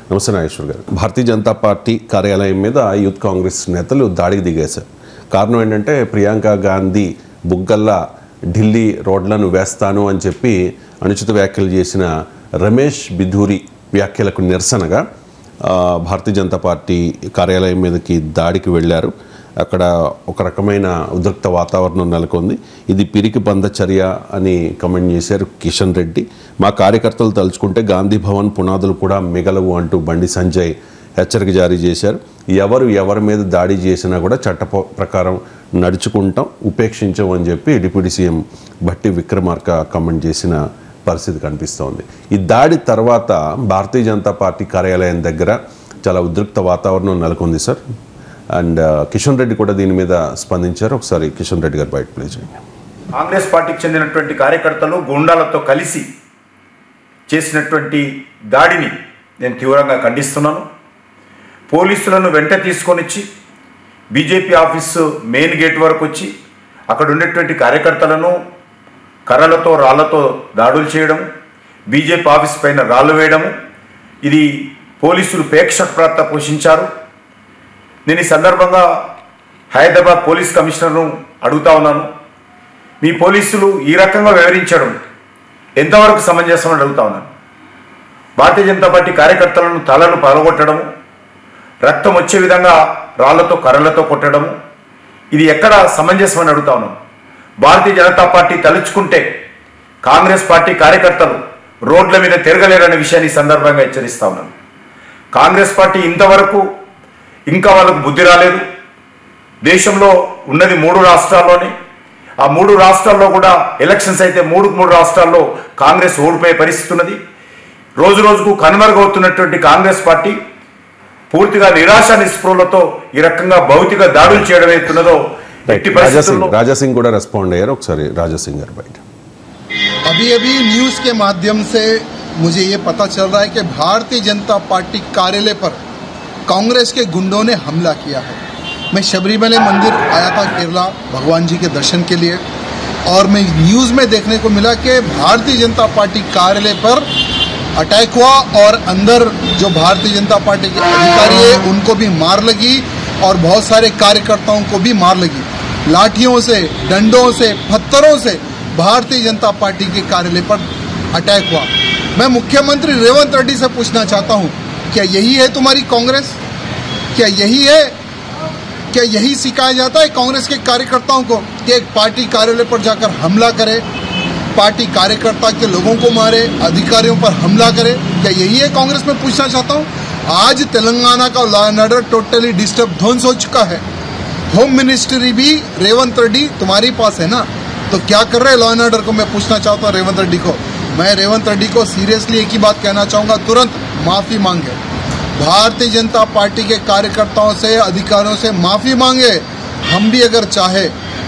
నమస్తే నాగేశ్వర్ గారు. భారతీయ జనతా పార్టీ కార్యాలయం మీద యూత్ కాంగ్రెస్ నేతలు దాడికి దిగేశారు. కారణం ఏంటంటే ప్రియాంక గాంధీ బుగ్గల్లా ఢిల్లీ రోడ్లను వేస్తాను అని చెప్పి అనుచిత వ్యాఖ్యలు చేసిన రమేష్ బిధూరి వ్యాఖ్యలకు నిరసనగా భారతీయ జనతా పార్టీ కార్యాలయం మీదకి దాడికి వెళ్ళారు. అక్కడ ఒక రకమైన ఉద్రిక్త వాతావరణం నెలకొంది. ఇది పిరికి బంద చర్య అని కమెంట్ చేశారు కిషన్ రెడ్డి. మా కార్యకర్తలు తలుచుకుంటే గాంధీ భవన్ పునాదులు కూడా మిగలవు అంటూ బండి సంజయ్ హెచ్చరిక జారీ చేశారు. ఎవరి మీద దాడి చేసినా కూడా చట్ట ప్రకారం నడుచుకుంటాం, ఉపేక్షించం అని చెప్పి deputy CM Bhatti Vikramarka comment చేసిన పరిస్థితి కనిపిస్తోంది. ఈ దాడి తర్వాత భారతీయ జనతా పార్టీ కార్యాలయం దగ్గర చాలా ఉద్రిక్త వాతావరణం నెలకొంది సార్. అండ్ కిషన్ రెడ్డి కూడా దీని మీద స్పందించారు. ఒకసారి కిషన్ రెడ్డి గారు బయట ప్లే చేయండి. కాంగ్రెస్ పార్టీకి చెందినటువంటి కార్యకర్తలు గుండాలతో కలిసి చేసినటువంటి దాడిని నేను తీవ్రంగా ఖండిస్తున్నాను. పోలీసులను వెంట తీసుకొనిచ్చి బీజేపీ ఆఫీసు మెయిన్ గేట్ వరకు వచ్చి అక్కడ ఉండేటువంటి కార్యకర్తలను కర్రలతో రాళ్లతో దాడులు చేయడం, బీజేపీ ఆఫీస్ పైన రాళ్ళు వేయడము, ఇది పోలీసులు ప్రేక్షక పోషించారు. నేను ఈ సందర్భంగా హైదరాబాద్ పోలీస్ కమిషనర్ను అడుగుతా ఉన్నాను, మీ పోలీసులు ఈ రకంగా వ్యవహరించడం ఎంతవరకు సమంజసమని అడుగుతా ఉన్నాను. భారతీయ జనతా పార్టీ కార్యకర్తలను తలలు పగలగొట్టడము, రక్తం వచ్చే విధంగా రాళ్లతో కర్రలతో కొట్టడము, ఇది ఎక్కడ సమంజసమని అడుగుతా ఉన్నాను. భారతీయ జనతా పార్టీ తలుచుకుంటే కాంగ్రెస్ పార్టీ కార్యకర్తలు రోడ్ల మీద తిరగలేరనే విషయాన్ని సందర్భంగా హెచ్చరిస్తా ఉన్నాను. కాంగ్రెస్ పార్టీ ఇంతవరకు ఇంకా వాళ్ళకు బుద్ధి రాలేదు. దేశంలో ఉన్నది 3 రాష్ట్రాల్లోనే. ఆ 3 రాష్ట్రాల్లో కూడా ఎలక్షన్స్ అయితే 3 రాష్ట్రాల్లో కాంగ్రెస్ ఓడిపోయే పరిస్థితి ఉన్నది. రోజు రోజుకు కనుమరుగవుతున్నటువంటి కాంగ్రెస్ పార్టీ పూర్తిగా నిరాశ నిస్పృహలతో ఈ రకంగా భౌతిక దాడులు చేయడం అవుతున్నదో राजा सिंह కూడా రెస్పాండ్ అయ్యారు. ఒకసారి రాజా సింగ్ గారు బయట. अभी न्यूज के माध्यम से मुझे ये पता चल रहा है कि भारतीय जनता पार्टी कार्यालय पर कांग्रेस के गुंडों ने हमला किया है. मैं शबरीमला मंदिर आया था केरला भगवान जी के दर्शन के लिए, और मैं न्यूज़ में देखने को मिला कि भारतीय जनता पार्टी कार्यालय पर अटैक हुआ और अंदर जो भारतीय जनता पार्टी के अधिकारी है उनको भी मार लगी और बहुत सारे कार्यकर्ताओं को भी मार लगी. लाठियों से, डंडों से, पत्थरों से भारतीय जनता पार्टी के कार्यालय पर अटैक हुआ. मैं मुख्यमंत्री रेवंत रेड्डी से पूछना चाहता हूं, क्या यही है तुम्हारी कांग्रेस? क्या यही है? क्या यही सिखाया जाता है कांग्रेस के कार्यकर्ताओं को कि एक पार्टी कार्यालय पर जाकर हमला करे, पार्टी कार्यकर्ता के लोगों को मारे, अधिकारियों पर हमला करे? क्या यही है कांग्रेस में? पूछना चाहता हूं. आज तेलंगाना का law and order totally disturb ध्वंस हो चुका है. होम मिनिस्ट्री भी रेवंत रेड्डी तुम्हारे पास है ना, तो क्या कर रहे हैं लॉ एंड ऑर्डर को? मैं पूछना चाहता हूँ रेवंत रेड्डी को. मैं रेवंत रेड्डी को सीरियसली एक ही बात कहना चाहूँगा, तुरंत माफ़ी मांगे. भारतीय जनता पार्टी के कार्यकर्ताओं से, अधिकारियों से माफ़ी मांगे. हम भी अगर चाहे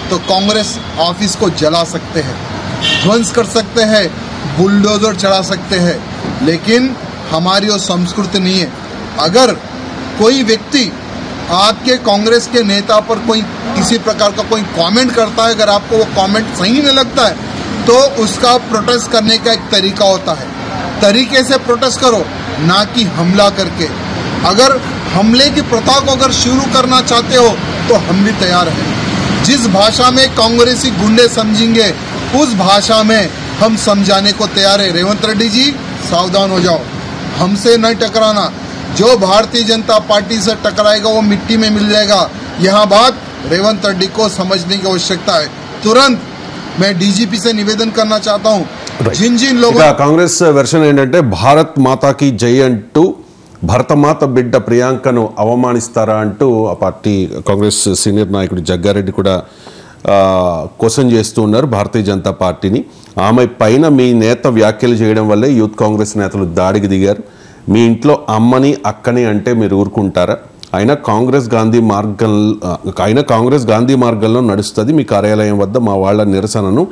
तो कांग्रेस ऑफिस को जला सकते हैं, ध्वंस कर सकते हैं, बुलडोजर चढ़ा सकते हैं, लेकिन हमारी वो संस्कृति नहीं है. अगर कोई व्यक्ति आपके कांग्रेस के नेता पर कोई किसी प्रकार का कोई कमेंट करता है, अगर आपको वो कमेंट सही नहीं लगता है तो उसका प्रोटेस्ट करने का एक तरीका होता है. तरीके से प्रोटेस्ट करो, ना कि हमला करके. अगर हमले की प्रथा को अगर शुरू करना चाहते हो तो हम भी तैयार हैं. जिस भाषा में कांग्रेसी गुंडे समझेंगे उस भाषा में हम समझाने को तैयार है. रेवंत रेड्डी जी सावधान हो जाओ, हमसे न टकराना. जो भारतीय जनता पार्टी से टकराएगा वो मिट्टी में मिल जाएगा. यहाँ बात रेवंत रेड्डी को समझने की आवश्यकता है. तुरंत मैं डीजीपी से निवेदन करना चाहता हूँ, जिन लोगों కాంగ్రెస్ వెర్షన్ ఏంటంటే భారత్ మాతాకి జై అంటూ భరతమాత బిడ్డ ప్రియాంకను అవమానిస్తారా అంటూ ఆ పార్టీ కాంగ్రెస్ సీనియర్ నాయకుడు జగ్గారెడ్డి కూడా క్వశ్చన్ చేస్తూ ఉన్నారు భారతీయ జనతా పార్టీని. ఆమె పైన మీ నేత వ్యాఖ్యలు చేయడం వల్లే యూత్ కాంగ్రెస్ నేతలు దాడికి దిగారు. మీ ఇంట్లో అమ్మని అక్కని అంటే మీరు ఊరుకుంటారా? అయినా కాంగ్రెస్ గాంధీ మార్గంలో నడుస్తుంది. మీ కార్యాలయం వద్ద మా వాళ్ళ నిరసనను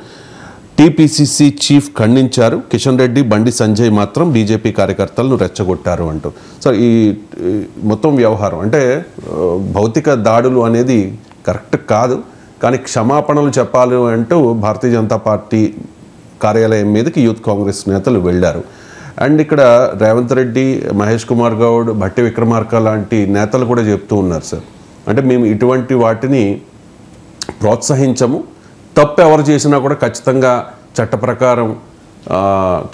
టీపీసీసీ చీఫ్ ఖండించారు. కిషన్ రెడ్డి, బండి సంజయ్ మాత్రం బీజేపీ కార్యకర్తలను రెచ్చగొట్టారు అంటూ. సో ఈ మొత్తం వ్యవహారం అంటే భౌతిక దాడులు అనేది కరెక్ట్ కాదు, కానీ క్షమాపణలు చెప్పాలి అంటూ భారతీయ జనతా పార్టీ కార్యాలయం మీదకి యూత్ కాంగ్రెస్ నేతలు వెళ్ళారు. అండ్ ఇక్కడ రేవంత్ రెడ్డి, మహేష్ కుమార్ గౌడ్, భట్టి విక్రమార్క లాంటి నేతలు కూడా చెప్తూ ఉన్నారు సార్, అంటే మేము ఇటువంటి వాటిని ప్రోత్సహించము, తప్పు ఎవరు చేసినా కూడా ఖచ్చితంగా చట్ట ప్రకారం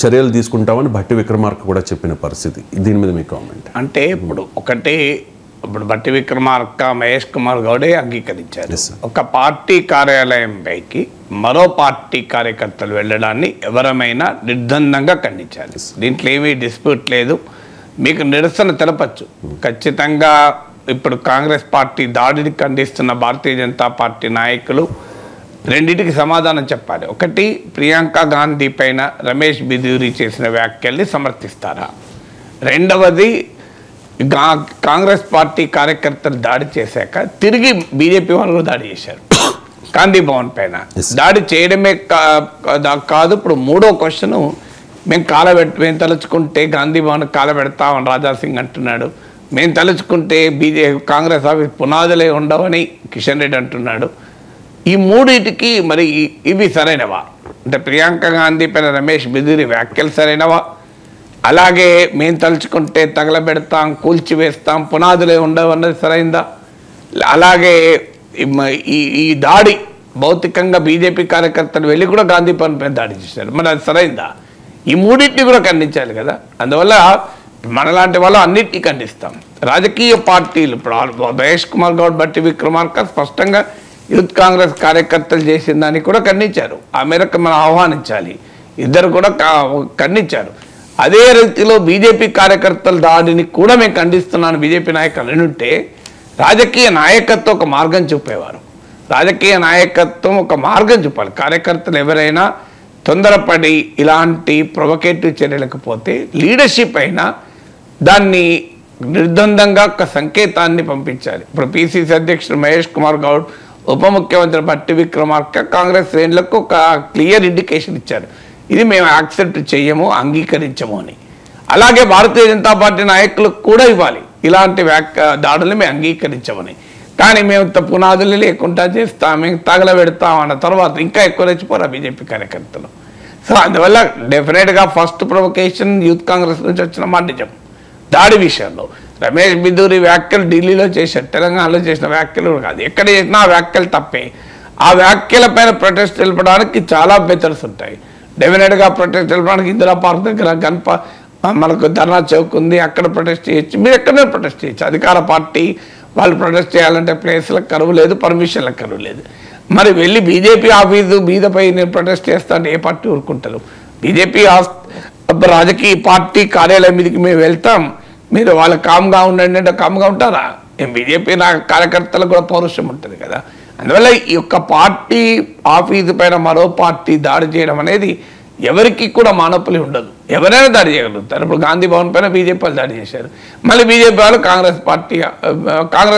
చర్యలు తీసుకుంటామని భట్టి విక్రమార్క కూడా చెప్పిన పరిస్థితి. దీని మీద మీ కామెంట్? అంటే ఇప్పుడు భట్టి విక్రమార్క, మహేష్ కుమార్ గౌడే అంగీకరించారు. ఒక పార్టీ కార్యాలయం పైకి మరో పార్టీ కార్యకర్తలు వెళ్ళడాన్ని ఎవరమైనా నిర్బంధంగా ఖండించారు. దీంట్లో ఏమీ డిస్ప్యూట్ లేదు. మీకు నిరసన తెలపచ్చు ఖచ్చితంగా. ఇప్పుడు కాంగ్రెస్ పార్టీ దాడిని ఖండిస్తున్న భారతీయ జనతా పార్టీ నాయకులు రెండింటికి సమాధానం చెప్పాలి. ఒకటి, ప్రియాంక గాంధీ పైన రమేష్ బిదూరి చేసిన వ్యాఖ్యల్ని సమర్థిస్తారా? రెండవది, కాంగ్రెస్ పార్టీ కార్యకర్తలు దాడి చేశాక తిరిగి బీజేపీ వాళ్ళు దాడి చేశారు గాంధీ భవన్ పైన. దాడి చేయడమే కాదు, ఇప్పుడు మూడో క్వశ్చను, మేము తలుచుకుంటే గాంధీ భవన్ కాలబెడతామని రాజాసింగ్ అంటున్నాడు. మేము తలుచుకుంటే కాంగ్రెస్ ఆఫీస్ పునాదులే ఉండవని కిషన్ రెడ్డి అంటున్నాడు. ఈ మూడింటికి మరి ఇవి సరైనవా? అంటే ప్రియాంక గాంధీ పైన రమేష్ బిదూరి వ్యాఖ్యలు సరైనవా? అలాగే మేము తలుచుకుంటే తగలబెడతాం, కూల్చివేస్తాం, పునాదులే ఉండవన్నది సరైందా? అలాగే ఈ దాడి భౌతికంగా బీజేపీ కార్యకర్తలు వెళ్ళి కూడా గాంధీ భవన్ పైన దాడి చేశారు, మరి అది సరైందా? ఈ మూడింటిని కూడా ఖండించాలి కదా. అందువల్ల మనలాంటి వాళ్ళు అన్నిటినీ ఖండిస్తాం. రాజకీయ పార్టీలు ఇప్పుడు మహేష్ కుమార్ గౌడ్, భట్టి విక్రమార్క స్పష్టంగా యూత్ కాంగ్రెస్ కార్యకర్తలు చేసిన దాన్ని కూడా ఖండించారు. ఆ మేరకు మనం ఆహ్వానించాలి. ఇద్దరు కూడా ఖండించారు. అదే రీతిలో బీజేపీ కార్యకర్తల దాడిని కూడా మేము ఖండిస్తున్నాను బీజేపీ నాయకులు అనుంటే రాజకీయ నాయకత్వం ఒక మార్గం చూపేవారు. రాజకీయ నాయకత్వం ఒక మార్గం చూపాలి. కార్యకర్తలు ఎవరైనా తొందరపడి ఇలాంటి ప్రొవకేటివ్ చర్యలకు పోతే లీడర్షిప్ అయినా దాన్ని నిర్ద్వందంగా ఒక సంకేతాన్ని పంపించాలి. ఇప్పుడు పిసిసి అధ్యక్షుడు మహేష్ కుమార్ గౌడ్, ఉప ముఖ్యమంత్రి భట్టి విక్రమార్క కాంగ్రెస్ శ్రేణులకు ఒక క్లియర్ ఇండికేషన్ ఇచ్చారు, ఇది మేము యాక్సెప్ట్ చేయము, అంగీకరించము అని. అలాగే భారతీయ జనతా పార్టీ నాయకులకు కూడా ఇవ్వాలి, ఇలాంటి దాడులు మేము అంగీకరించమని. కానీ మేము పునాదులు లేకుండా చేస్తాం, మేము తగలబెడతాం అన్న తర్వాత ఇంకా ఎక్కువ రెచ్చిపోరా బీజేపీ కార్యకర్తలు. సో అందువల్ల డెఫినెట్గా ఫస్ట్ ప్రొవకేషన్ యూత్ కాంగ్రెస్ నుంచి వచ్చిన మాట నిజం. దాడి విషయంలో రమేష్ బిదూరి వ్యాఖ్యలు ఢిల్లీలో చేశారు, తెలంగాణలో చేసిన వ్యాఖ్యలు కాదు, ఎక్కడ చేసినా ఆ వ్యాఖ్యలు తప్పే. ఆ వ్యాఖ్యల పైన ప్రొటెస్ట్ తెలపడానికి చాలా మెథడ్స్ ఉంటాయి. డెఫినెట్గా ప్రొటెస్ట్ తెలపడానికి ఇందిరా పార్క్ దగ్గర మనకు ధర్నా చౌక్ ఉంది, అక్కడ ప్రొటెస్ట్ చేయొచ్చు, మీరు ఎక్కడైనా ప్రొటెస్ట్ చేయొచ్చు. అధికార పార్టీ వాళ్ళు ప్రొటెస్ట్ చేయాలంటే ప్లేస్లకు కరువు లేదు, పర్మిషన్లకు కరువు లేదు. మరి వెళ్ళి బీజేపీ ఆఫీసు మీదపై నేను ప్రొటెస్ట్ చేస్తాను ఏ పార్టీ ఊరుకుంటారు? బీజేపీ రాజకీయ పార్టీ కార్యాలయం మీదకి మేము వెళ్తాం, మీరు వాళ్ళు కామ్గా ఉండండి అంటే కామ్గా ఉంటారా? బీజేపీ కార్యకర్తలకు కూడా పౌరుషం ఉంటుంది కదా. అందువల్ల ఈ యొక్క పార్టీ ఆఫీసు పైన మరో పార్టీ దాడి చేయడం అనేది ఎవరికి కూడా మానోపలి ఉండదు, ఎవరైనా దాడి చేయగలుగుతారు. ఇప్పుడు గాంధీ భవన్ పైన బీజేపీ వాళ్ళు దాడి చేశారు, మళ్ళీ బీజేపీ వాళ్ళు కాంగ్రెస్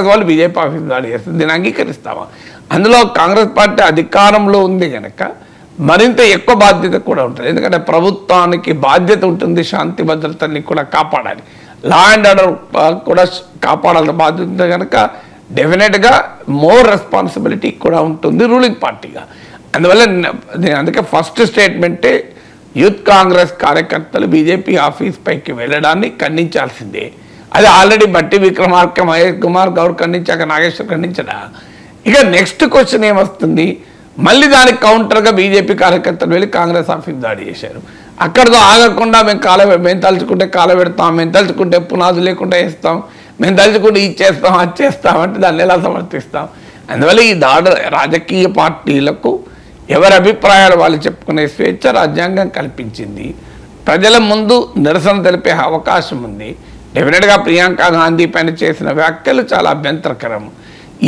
వాళ్ళు బీజేపీ ఆఫీసు దాడి చేస్తారు, దీన్ని అంగీకరిస్తామా? అందులో కాంగ్రెస్ పార్టీ అధికారంలో ఉంది కనుక మరింత ఎక్కువ బాధ్యత కూడా ఉంటుంది. ఎందుకంటే ప్రభుత్వానికి బాధ్యత ఉంటుంది, శాంతి భద్రతల్ని కూడా కాపాడాలి, లా అండ్ ఆర్డర్ కూడా కాపాడాల్సిన బాధ్యత ఉంటుంది కనుక డెఫినెట్గా మోర్ రెస్పాన్సిబిలిటీ కూడా ఉంటుంది రూలింగ్ పార్టీగా. అందువల్ల అందుకే ఫస్ట్ స్టేట్మెంటే యూత్ కాంగ్రెస్ కార్యకర్తలు బీజేపీ ఆఫీస్ పైకి వెళ్ళడాన్ని ఖండించాల్సిందే. అది ఆల్రెడీ భట్టి విక్రమార్క, మహేష్ కుమార్ గౌడ్ ఖండించాక నాగేశ్వర్ ఖండించడా? ఇక నెక్స్ట్ క్వశ్చన్ ఏమొస్తుంది, మళ్ళీ దానికి కౌంటర్గా బీజేపీ కార్యకర్తలు వెళ్ళి కాంగ్రెస్ ఆఫీస్ దాడి చేశారు. అక్కడితో ఆగకుండా మేము తలుచుకుంటే కాలబెడతాం, మేము తలుచుకుంటే పునాదులు లేకుండా వేస్తాం, మేము తలుచుకుంటే ఇచ్చేస్తాం, అది చేస్తాం అంటే దాన్ని ఎలా సమర్థిస్తాం? అందువల్ల ఈ రాజకీయ పార్టీలకు ఎవరి అభిప్రాయాలు వాళ్ళు చెప్పుకునే స్వేచ్ఛ రాజ్యాంగం కల్పించింది. ప్రజల ముందు నిరసన తెలిపే అవకాశం ఉంది. డెఫినెట్గా ప్రియాంక గాంధీ పైన చేసిన వ్యాఖ్యలు చాలా అభ్యంతరకరం.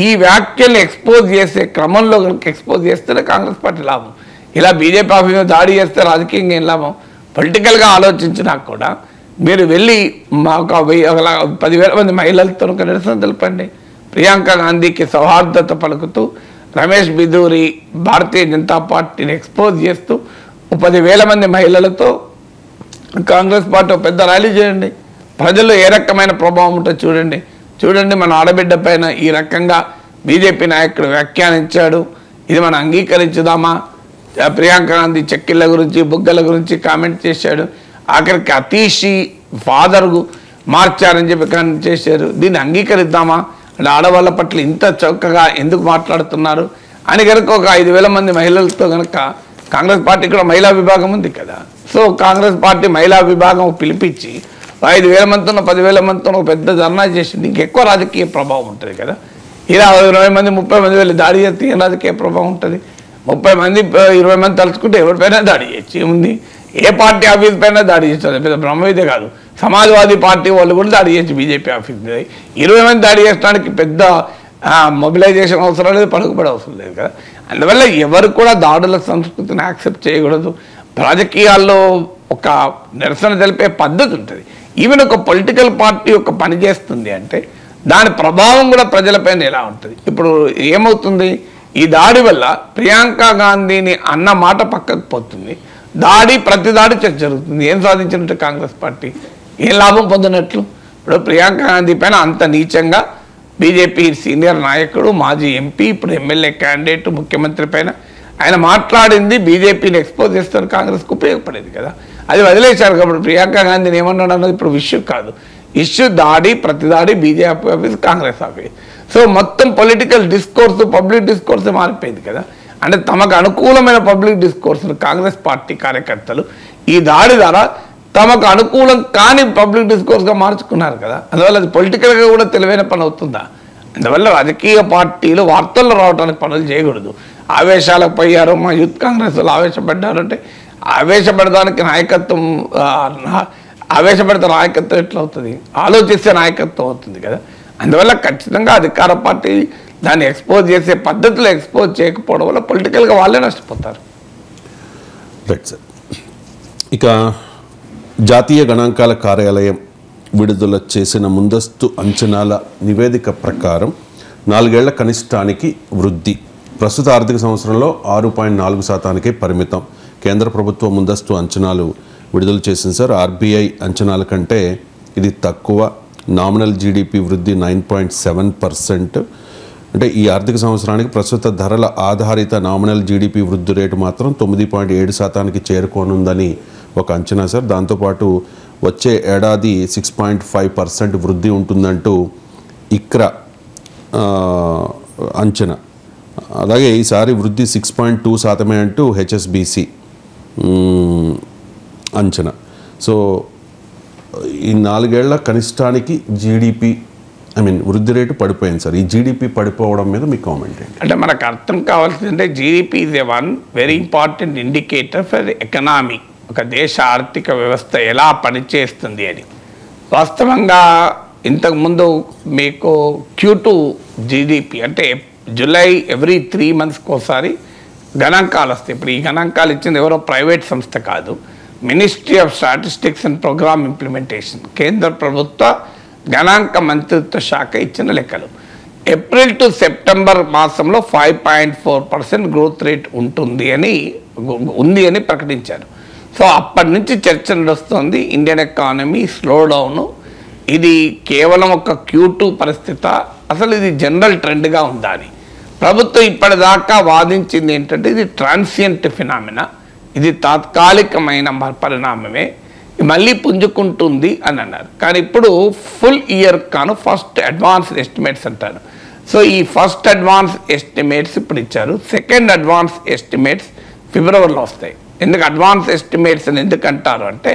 ఈ వ్యాఖ్యలు ఎక్స్పోజ్ చేసే క్రమంలో కనుక ఎక్స్పోజ్ చేస్తేనే కాంగ్రెస్ పార్టీ లాభం. ఇలా బీజేపీ ఆఫీస్ దాడి చేస్తే రాజకీయంగా ఏం లాభం? పొలిటికల్గా ఆలోచించినా కూడా మీరు వెళ్ళి మాకు 10,000 మంది మహిళలతో నిరసన తెలపండి. ప్రియాంక గాంధీకి సౌహార్దత పలుకుతూ రమేష్ బిదూరి భారతీయ జనతా పార్టీని ఎక్స్పోజ్ చేస్తూ 10,000 మంది మహిళలతో కాంగ్రెస్ పార్టీ పెద్ద ర్యాలీ చేయండి. ప్రజల్లో ఏ రకమైన ప్రభావం ఉంటుందో చూడండి. మన ఆడబిడ్డ పైన ఈ రకంగా బీజేపీ నాయకుడు వ్యాఖ్యానించాడు, ఇది మనం అంగీకరించుదామా? ప్రియాంక గాంధీ చెక్కిళ్ళ గురించి, బుగ్గల గురించి కామెంట్ చేశాడు, ఆఖరికి అతీషి ఫాదర్ మార్చారని చెప్పి చేశారు. దీన్ని అంగీకరిద్దామా అంటే ఆడవాళ్ళ పట్ల ఇంత చౌకగా ఎందుకు మాట్లాడుతున్నారు అని కనుక ఒక 5,000 మంది మహిళలతో కనుక కాంగ్రెస్ పార్టీ కూడా మహిళా విభాగం ఉంది కదా. సో కాంగ్రెస్ పార్టీ మహిళా విభాగం పిలిపించి 5,000 మందితో 10,000 మందితో ఒక పెద్ద ధర్నా చేసింది. ఇంకెక్కువ రాజకీయ ప్రభావం ఉంటుంది కదా. ఇలా 20 మంది 30 మంది వెళ్ళి దాడి చేస్తే ఏం రాజకీయ ప్రభావం ఉంటుంది? 30 మంది 20 మంది తలుచుకుంటే ఎవరిపైనా దాడి చేయొచ్చు, ఏముంది? ఏ పార్టీ ఆఫీస్ పైన దాడి చేస్తారు, పెద్ద బ్రహ్మవిదే కాదు. సమాజ్వాదీ పార్టీ వాళ్ళు కూడా దాడి చేయొచ్చు బీజేపీ ఆఫీస్ మీద. 20 మంది దాడి చేయడానికి పెద్ద మొబిలైజేషన్ అవసరం లేదు, పలుకుబడి అవసరం లేదు కదా. అందువల్ల ఎవరు కూడా దాడుల సంస్కృతిని యాక్సెప్ట్ చేయకూడదు. రాజకీయాల్లో ఒక నిరసన తెలిపే పద్ధతి ఉంటుంది. ఈవెన్ ఒక పొలిటికల్ పార్టీ ఒక పని చేస్తుంది అంటే దాని ప్రభావం కూడా ప్రజలపైన ఎలా ఉంటుంది? ఇప్పుడు ఏమవుతుంది, ఈ దాడి వల్ల ప్రియాంక గాంధీని అన్న మాట పక్కకు పోతుంది, ప్రతి దాడి చర్చ జరుగుతుంది. ఏం సాధించినట్టు కాంగ్రెస్ పార్టీ? ఏం లాభం పొందినట్లు? ఇప్పుడు ప్రియాంక గాంధీ పైన అంత నీచంగా బీజేపీ సీనియర్ నాయకుడు, మాజీ ఎంపీ, ఇప్పుడు ఎమ్మెల్యే క్యాండిడేట్, ముఖ్యమంత్రి పైన ఆయన మాట్లాడింది బీజేపీని ఎక్స్పోజ్ చేస్తారు, కాంగ్రెస్కు ఉపయోగపడేది కదా. అది వదిలేశారు కాబట్టి ప్రియాంక గాంధీని ఏమన్నాడు అన్నది ఇప్పుడు ఇష్యూ కాదు. ఇష్యూ ప్రతి దాడి BJP office, Congress office. So మొత్తం పొలిటికల్ డిస్కోర్స్, పబ్లిక్ డిస్కోర్స్ మారిపోయింది కదా. అంటే తమకు అనుకూలమైన పబ్లిక్ డిస్కోర్స్ను కాంగ్రెస్ పార్టీ కార్యకర్తలు ఈ దాడి ద్వారా తమకు అనుకూలం కాని పబ్లిక్ డిస్కోర్స్గా మార్చుకున్నారు కదా. అందువల్ల అది పొలిటికల్గా కూడా తెలివైన పని అవుతుందా? అందువల్ల రాజకీయ పార్టీలు వార్తల్లో రావడానికి పనులు చేయకూడదు. ఆవేశాలకు పోయారు, మా యూత్ కాంగ్రెస్ వాళ్ళు ఆవేశపడ్డారు అంటే ఆవేశపడడానికి నాయకత్వం, ఆవేశపడితే నాయకత్వం ఎట్లా అవుతుంది? ఆలోచిస్తే నాయకత్వం అవుతుంది కదా. అందువల్ల ఖచ్చితంగా అధికార పార్టీ దాన్ని ఎక్స్పోజ్ చేసే పద్ధతిలో ఎక్స్పోజ్ చేయకపోవడం వల్ల పొలిటికల్గా వాళ్ళే నష్టపోతారు. Right sir. ఇక జాతీయ గణాంకాల కార్యాలయం విడుదల చేసిన ముందస్తు అంచనాల నివేదిక ప్రకారం 4 ఏళ్ల కనిష్టానికి వృద్ధి ప్రస్తుత ఆర్థిక సంవత్సరంలో 6.4% పరిమితం. కేంద్ర ప్రభుత్వం ముందస్తు అంచనాలు విడుదల చేసింది సార్. ఆర్బీఐ అంచనాల కంటే ఇది తక్కువ. నామినల్ జీడిపి వృద్ధి 9.7%. అంటే ఈ ఆర్థిక సంవత్సరానికి ప్రస్తుత ధరల ఆధారిత నామినల్ జీడిపి వృద్ధి రేటు మాత్రం 9.7%కి చేరుకోనుందని ఒక అంచనా సార్. దాంతోపాటు వచ్చే ఏడాది 6.5% వృద్ధి ఉంటుందంటూ ఇక్రా అంచనా. అలాగే ఈసారి వృద్ధి 6.2% అంటూ హెచ్ఎస్బిసి అంచనా. సో ఈ 4 ఏళ్ల కనిష్టానికి జీడిపి వృద్ధి రేటు పడిపోయింది సార్. ఈ జీడిపి పడిపోవడం మీద మీ కామెంట్ ఏంటి? అంటే మనకు అర్థం కావాల్సిందంటే GDP is one very important indicator for economy. ఒక దేశ ఆర్థిక వ్యవస్థ ఎలా పనిచేస్తుంది అని. వాస్తవంగా ఇంతకుముందు మీకు Q2 జీడిపి అంటే జూలై ఎవ్రీ 3 monthsకి ఒకసారి గణాంకాలు వస్తాయి. ఇప్పుడు ఈ గణాంకాలు ఇచ్చింది ఎవరో ప్రైవేట్ సంస్థ కాదు, ministry of statistics and programme implementation, కేంద్ర ప్రభుత్వ గణాంక మంత్రిత్వ శాఖ ఇచ్చిన లెక్కలు. ఏప్రిల్ టు సెప్టెంబర్ మాసంలో 5.4% గ్రోత్ రేట్ ఉంది అని ప్రకటించారు. సో అప్పటి నుంచి చర్చ నడుస్తుంది ఇండియన్ ఎకానమీ స్లో డౌను. ఇది కేవలం ఒక Q2 పరిస్థితి, అసలు ఇది జనరల్ ట్రెండ్గా ఉందా అని ప్రభుత్వం ఇప్పటిదాకా వాదించింది ఏంటంటే ఇది ట్రాన్సియంట్ ఫినామినా, ఇది తాత్కాలికమైన పరిణామమే, మళ్ళీ పుంజుకుంటుంది అని అన్నారు. కానీ ఇప్పుడు ఫుల్ ఇయర్ కాను ఫస్ట్ అడ్వాన్స్ ఎస్టిమేట్స్ అంటారు. సో ఈ ఫస్ట్ అడ్వాన్స్ ఎస్టిమేట్స్ ఇప్పుడు ఇచ్చారు. సెకండ్ అడ్వాన్స్ ఎస్టిమేట్స్ ఫిబ్రవరిలో వస్తాయి. ఎందుకు అడ్వాన్స్ ఎస్టిమేట్స్ అని ఎందుకు అంటారు అంటే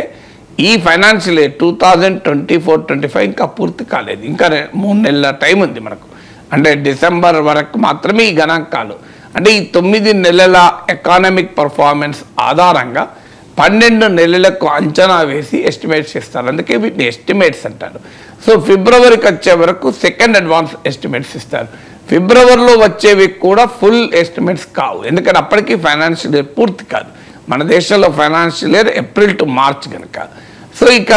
ఈ ఫైనాన్షియల్ ఇయర్ 2024-25 ఇంకా పూర్తి కాలేదు, ఇంకా 3 నెలల టైం ఉంది మనకు. అంటే డిసెంబర్ వరకు మాత్రమే ఈ గణాంకాలు. అంటే ఈ 9 నెలల ఎకానమిక్ పర్ఫార్మెన్స్ ఆధారంగా 12 నెలలకు అంచనా వేసి ఎస్టిమేట్స్ ఇస్తారు. అందుకే వీటిని ఎస్టిమేట్స్ అంటారు. సో ఫిబ్రవరికి వచ్చే వరకు సెకండ్ అడ్వాన్స్ ఎస్టిమేట్స్ ఇస్తారు. ఫిబ్రవరిలో వచ్చేవి కూడా ఫుల్ ఎస్టిమేట్స్ కావు, ఎందుకంటే అప్పటికి ఫైనాన్షియల్ ఇయర్ పూర్తి కాదు. మన దేశంలో financial year April to March కనుక. సో ఇక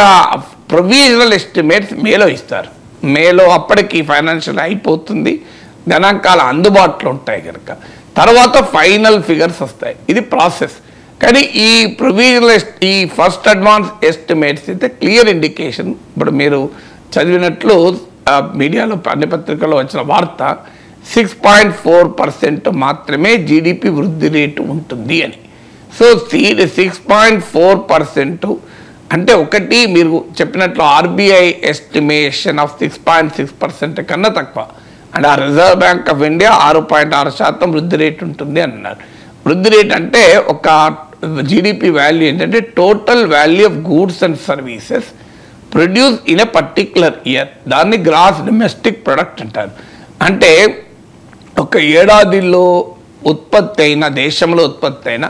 ప్రొవిజనల్ ఎస్టిమేట్స్ మేలో ఇస్తారు. మేలో అప్పటికి ఫైనాన్షియల్ అయిపోతుంది, గణాంకాలు అందుబాటులో ఉంటాయి కనుక తర్వాత ఫైనల్ ఫిగర్స్ వస్తాయి. ఇది ప్రాసెస్. కానీ ఈ ప్రొవిజనల్ ఈ ఫస్ట్ అడ్వాన్స్ ఎస్టిమేట్స్ అయితే క్లియర్ ఇండికేషన్. ఇప్పుడు మీరు చదివినట్లు మీడియాలో అన్ని పత్రికల్లో వచ్చిన వార్త 6.4% మాత్రమే జీడిపి వృద్ధి రేటు ఉంటుంది అని. సో 6.4% అంటే ఒకటి మీరు చెప్పినట్లు ఆర్బీఐ ఎస్టిమేషన్ ఆఫ్ 6.6% కన్నా తక్కువ, అండ్ ఆ రిజర్వ్ బ్యాంక్ ఆఫ్ ఇండియా 6.6% వృద్ధి రేట్ ఉంటుంది అన్నారు. వృద్ధి రేట్ అంటే ఒక జీడిపి వాల్యూ ఏంటంటే total value of goods and services produce in a particular year, దాన్ని గ్రాస్ డొమెస్టిక్ ప్రొడక్ట్ అంటారు. అంటే ఒక ఏడాదిలో ఉత్పత్తి అయిన, దేశంలో ఉత్పత్తి అయిన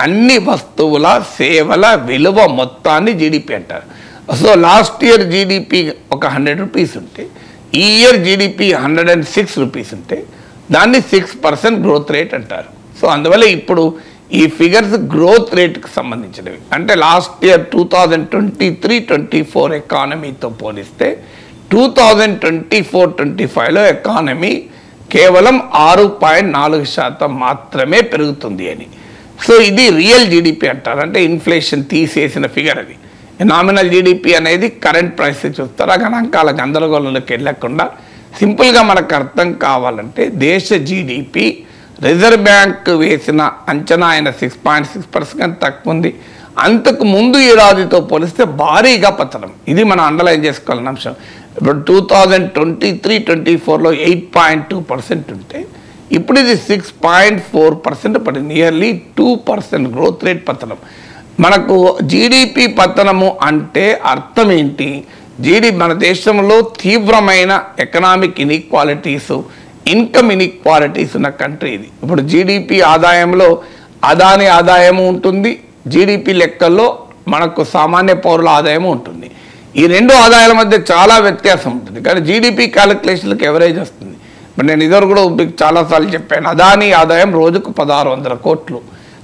అన్ని వస్తువుల సేవల విలువ మొత్తాన్ని జీడిపి అంటారు. సో లాస్ట్ ఇయర్ జీడిపి ఒక 100 రూపీస్ ఉంటే ఈ ఇయర్ జీడిపి 106 రూపీస్ ఉంటే దాన్ని 6% గ్రోత్ రేట్ అంటారు. సో అందువల్ల ఇప్పుడు ఈ ఫిగర్స్ గ్రోత్ రేట్కి సంబంధించినవి. అంటే లాస్ట్ ఇయర్ 2023-24 ఎకానమీతో పోలిస్తే 2024-25లో ఎకానమీ కేవలం 6.4% మాత్రమే పెరుగుతుంది అని. సో ఇది రియల్ జీడిపి అంటారు, అంటే ఇన్ఫ్లేషన్ తీసేసిన ఫిగర్ అది. నామినల్ జీడిపి అనేది కరెంట్ ప్రైస్ చూస్తారు. ఆ గణాంకాల గందరగోళంలోకి వెళ్ళకుండా సింపుల్గా మనకు అర్థం కావాలంటే దేశ జీడిపి రిజర్వ్ బ్యాంక్ వేసిన అంచనా అయిన 6.6% తక్కువ ఉంది. అంతకు ముందు ఏడాదితో పోలిస్తే భారీగా పతనం. ఇది మనం అండర్లైన్ చేసుకోవాలని అంశం. ఇప్పుడు 2023-24లో 8.2% ఉంటే ఇప్పుడు ఇది 6.4% పడింది. నియర్లీ 2% గ్రోత్ రేట్ పతనం. మనకు జీడిపి పతనము అంటే అర్థం ఏంటి? మన దేశంలో తీవ్రమైన ఎకనామిక్ ఇన్ఈక్వాలిటీస్, ఇన్కమ్ ఇన్ఈక్వాలిటీస్ ఉన్న కంట్రీ ఇది. ఇప్పుడు జీడిపి ఆదాయంలో అదాని ఆదాయము ఉంటుంది, జీడిపి లెక్కల్లో మనకు సామాన్య పౌరుల ఆదాయము ఉంటుంది. ఈ రెండు ఆదాయాల మధ్య చాలా వ్యత్యాసం ఉంటుంది. కానీ జీడిపి క్యాలిక్యులేషన్లకు ఎవరేజ్ వస్తుంది. ఇప్పుడు నేను ఇదివరకు కూడా మీకు చాలాసార్లు చెప్పాను, అదాని ఆదాయం రోజుకు 1600 కోట్లు.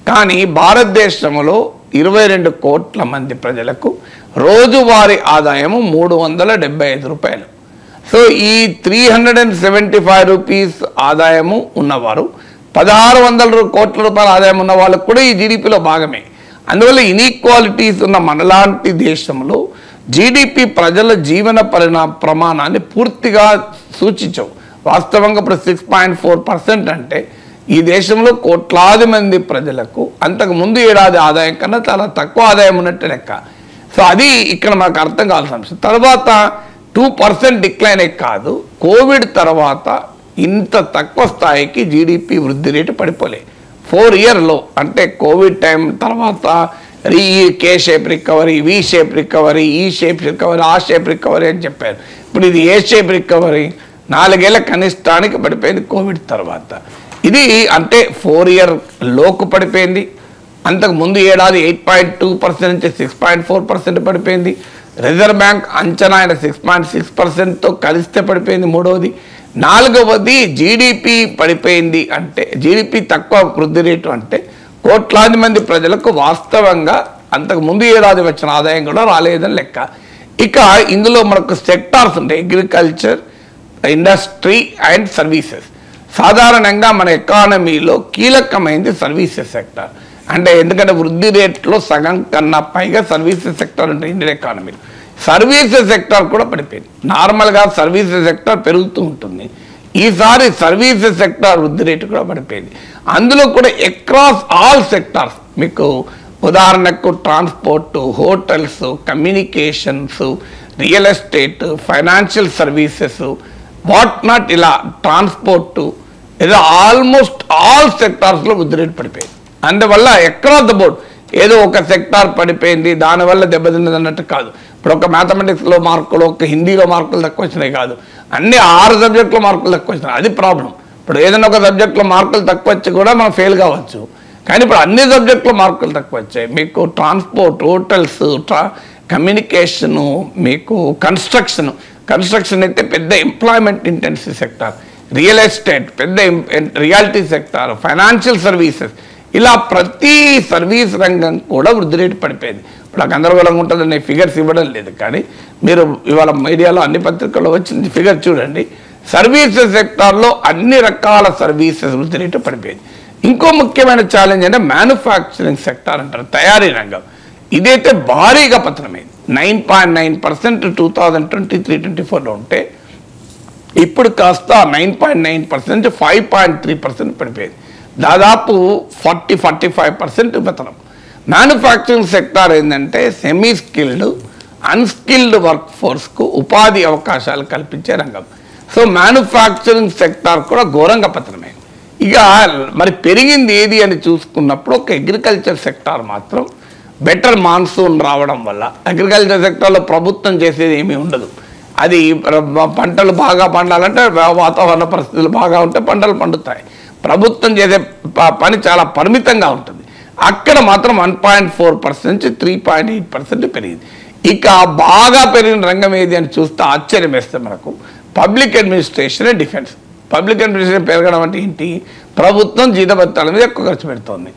కానీ భారతదేశంలో 22 కోట్ల మంది ప్రజలకు రోజువారీ ఆదాయము 375 రూపాయలు. సో ఈ 375 రూపీస్ ఆదాయము ఉన్నవారు 1600 కోట్ల రూపాయల ఆదాయం ఉన్న వాళ్ళకు కూడా ఈ జీడిపిలో భాగమే. అందువల్ల ఇన్ఈక్వాలిటీస్ ఉన్న మనలాంటి దేశంలో జీడిపి ప్రజల జీవన ప్రమాణాన్ని పూర్తిగా సూచించవు. వాస్తవంగా ఇప్పుడు 6.4% అంటే ఈ దేశంలో కోట్లాది మంది ప్రజలకు అంతకు ముందు ఏడాది ఆదాయం కన్నా చాలా తక్కువ ఆదాయం ఉన్నట్టు లెక్క. సో అది ఇక్కడ మనకు అర్థం కావాల్సిన అంశం. తర్వాత 2% డిక్లైన్ కాదు, కోవిడ్ తర్వాత ఇంత తక్కువ స్థాయికి జీడిపి వృద్ధి రేటు పడిపోలే. 4 ఇయర్లో అంటే కోవిడ్ టైం తర్వాత ఈ K shape recovery, V shape recovery, ఈ షేప్ రికవరీ, ఆ షేప్ రికవరీ అని చెప్పారు. ఇప్పుడు ఇది ఏ షేప్ రికవరీ 4 ఏళ్ల కనిష్టానికి పడిపోయింది కోవిడ్ తర్వాత. ఇది అంటే 4 ఇయర్ లోకు పడిపోయింది. అంతకు ముందు ఏడాది 8.2% నుంచి 6.4% పడిపోయింది. రిజర్వ్ బ్యాంక్ అంచనా అయిన 6.6%తో కలిస్తే పడిపోయింది మూడవది. నాలుగవది జీడిపి పడిపోయింది. అంటే జీడిపి తక్కువ వృద్ధి రేటు అంటే కోట్లాది మంది ప్రజలకు వాస్తవంగా అంతకు ముందు ఏడాది వచ్చిన ఆదాయం కూడా రాలేదని లెక్క. ఇక ఇందులో మనకు సెక్టార్స్ ఉంటాయి, అగ్రికల్చర్, ఇండస్ట్రీ అండ్ సర్వీసెస్. సాధారణంగా మన ఎకానమీలో కీలకమైనది సర్వీసెస్ సెక్టార్. అంటే ఎందుకంటే వృద్ధి రేట్లో సగం కన్నా పైగా సర్వీసెస్ సెక్టార్ ఉంటుంది ఇండియన్ ఎకానమీలో. సర్వీసెస్ సెక్టార్ కూడా పడిపోయింది. నార్మల్గా సర్వీసెస్ సెక్టార్ పెరుగుతూ ఉంటుంది, ఈసారి సర్వీసెస్ సెక్టార్ వృద్ధి రేటు కూడా పడిపోయింది. అందులో కూడా అక్రాస్ ఆల్ సెక్టార్స్, మీకు ఉదాహరణకు transport, hotels, communications, real estate, financial services, what not, ఇలా ట్రాన్స్పోర్టు, ఏదో ఆల్మోస్ట్ ఆల్ సెక్టార్స్లో వృద్ధి రేటు పడిపోయింది. అందువల్ల అక్రాస్ ద బోర్డ్ ఏదో ఒక సెక్టార్ పడిపోయింది దానివల్ల దెబ్బతిన్నది అన్నట్టు కాదు. ఇప్పుడు ఒక మ్యాథమెటిక్స్లో మార్కులు, ఒక హిందీలో మార్కులు తక్కువ వచ్చినాయి కాదు, అన్ని 6 సబ్జెక్టులో మార్కులు తక్కువ వచ్చినాయి. అది ప్రాబ్లం. ఇప్పుడు ఏదైనా ఒక సబ్జెక్టులో మార్కులు తక్కువ వచ్చి కూడా మనం ఫెయిల్ కావచ్చు. కానీ ఇప్పుడు అన్ని సబ్జెక్టులో మార్కులు తక్కువ వచ్చాయి. మీకు ట్రాన్స్పోర్ట్, హోటల్స్, కమ్యూనికేషను, మీకు కన్స్ట్రక్షన్ అయితే పెద్ద employment intensive sector, real estate పెద్ద రియాలిటీ సెక్టార్, ఫైనాన్షియల్ సర్వీసెస్, ఇలా ప్రతి సర్వీస్ రంగం కూడా వృద్ధి రేటు పడిపోయింది. ఇప్పుడు గందరగోళంగా ఉంటుందని ఫిగర్స్ ఇవ్వడం లేదు, కానీ మీరు ఇవాళ మీడియాలో అన్ని పత్రికల్లో వచ్చింది ఫిగర్ చూడండి. సర్వీసెస్ సెక్టార్లో అన్ని రకాల సర్వీసెస్ వృద్ధి రేటు పడిపోయింది. ఇంకో ముఖ్యమైన ఛాలెంజ్ అంటే మ్యానుఫ్యాక్చరింగ్ సెక్టార్ అంటారు, తయారీ రంగం. ఇదైతే భారీగా పతనమైంది. 9.9% 2023-24లో ఉంటే ఇప్పుడు కాస్త 9.9% 5.3% పడిపోయింది. దాదాపు 40-45% పతనం. మ్యానుఫ్యాక్చరింగ్ సెక్టార్ ఏంటంటే సెమీ స్కిల్డ్ అన్స్కిల్డ్ వర్క్ ఫోర్స్కు ఉపాధి అవకాశాలు కల్పించే రంగం. సో మ్యానుఫ్యాక్చరింగ్ సెక్టార్ కూడా ఘోరంగా పతనమైంది. ఇక మరి పెరిగింది ఏది అని చూసుకున్నప్పుడు ఒక అగ్రికల్చర్ సెక్టార్ మాత్రం బెటర్ మాన్సూన్ రావడం వల్ల, అగ్రికల్చర్ సెక్టార్లో ప్రభుత్వం చేసేది ఏమీ ఉండదు. అది పంటలు బాగా పండాలంటే వాతావరణ పరిస్థితులు బాగా ఉంటే పంటలు పండుతాయి. ప్రభుత్వం చేసే పని చాలా పరిమితంగా ఉంటుంది. అక్కడ మాత్రం 1.4% నుంచి 3.8% పెరిగింది. ఇక బాగా పెరిగిన రంగం ఏది అని చూస్తే ఆశ్చర్యం వేస్తే మనకు public administration and defence. Public administration పెరగడం అంటే ఏంటి? ప్రభుత్వం జీతభత్యాల మీద ఎక్కువ ఖర్చు పెడుతోంది.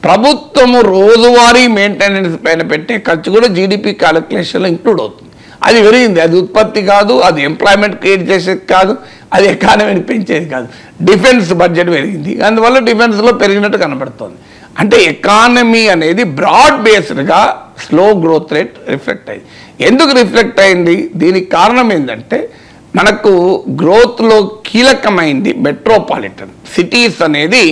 ప్రభుత్వము రోజువారీ మెయింటెనెన్స్ పైన పెట్టే ఖర్చు కూడా జీడిపి క్యాలిక్యులేషన్లో ఇంక్లూడ్ అవుతుంది. అది పెరిగింది. అది ఉత్పత్తి కాదు, అది ఎంప్లాయ్మెంట్ క్రియేట్ చేసేది కాదు, అది ఎకానమీని పెంచేది కాదు. డిఫెన్స్ బడ్జెట్ పెరిగింది, అందువల్ల డిఫెన్స్లో పెరిగినట్టు కనబడుతోంది. అంటే ఎకానమీ అనేది బ్రాడ్ బేస్డ్గా స్లో గ్రోత్ రేట్ రిఫ్లెక్ట్ అయింది. ఎందుకు రిఫ్లెక్ట్ అయింది? దీనికి కారణం ఏంటంటే మనకు గ్రోత్లో కీలకమైంది మెట్రోపాలిటన్ సిటీస్ అనేది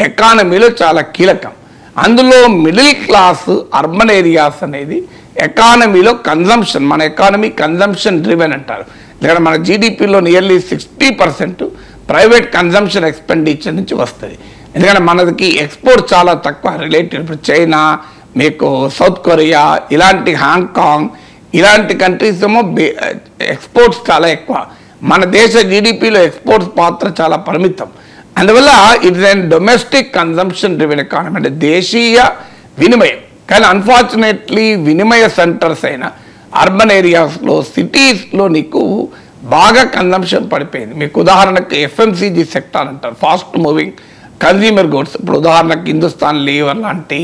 ఎకానమీలో చాలా కీలకం. అందులో మిడిల్ క్లాస్ అర్బన్ ఏరియాస్ అనేది ఎకానమీలో కన్జంప్షన్, మన ఎకానమీ కన్జంప్షన్ డ్రివెన్ అంటారు. ఇక్కడ మన జీడిపిలో నియర్లీ 60% ప్రైవేట్ కన్జంప్షన్ ఎక్స్పెండిచర్ నుంచి వస్తుంది. ఎందుకంటే మనకి ఎక్స్పోర్ట్ చాలా తక్కువ రిలేటెడ్. ఇప్పుడు చైనా, మీకు సౌత్ కొరియా, ఇలాంటి హాంకాంగ్ ఇలాంటి కంట్రీస్ ఏమో ఎక్స్పోర్ట్స్ చాలా ఎక్కువ. మన దేశ జీడిపిలో ఎక్స్పోర్ట్స్ పాత్ర చాలా పరిమితం. అందువల్ల it's and domestic consumption driven economy, అంటే దేశీయ వినిమయం. కానీ అన్ఫార్చునేట్లీ వినిమయ సెంటర్స్ అయిన అర్బన్ ఏరియాస్లో, సిటీస్లో నీకు బాగా కన్జంప్షన్ పడిపోయింది. మీకు ఉదాహరణకు ఎఫ్ఎంసీజీ సెక్టార్ అంటారు, ఫాస్ట్ మూవింగ్ కన్జ్యూమర్ గూడ్స్. ఇప్పుడు ఉదాహరణకు హిందుస్థాన్ లీవర్ లాంటి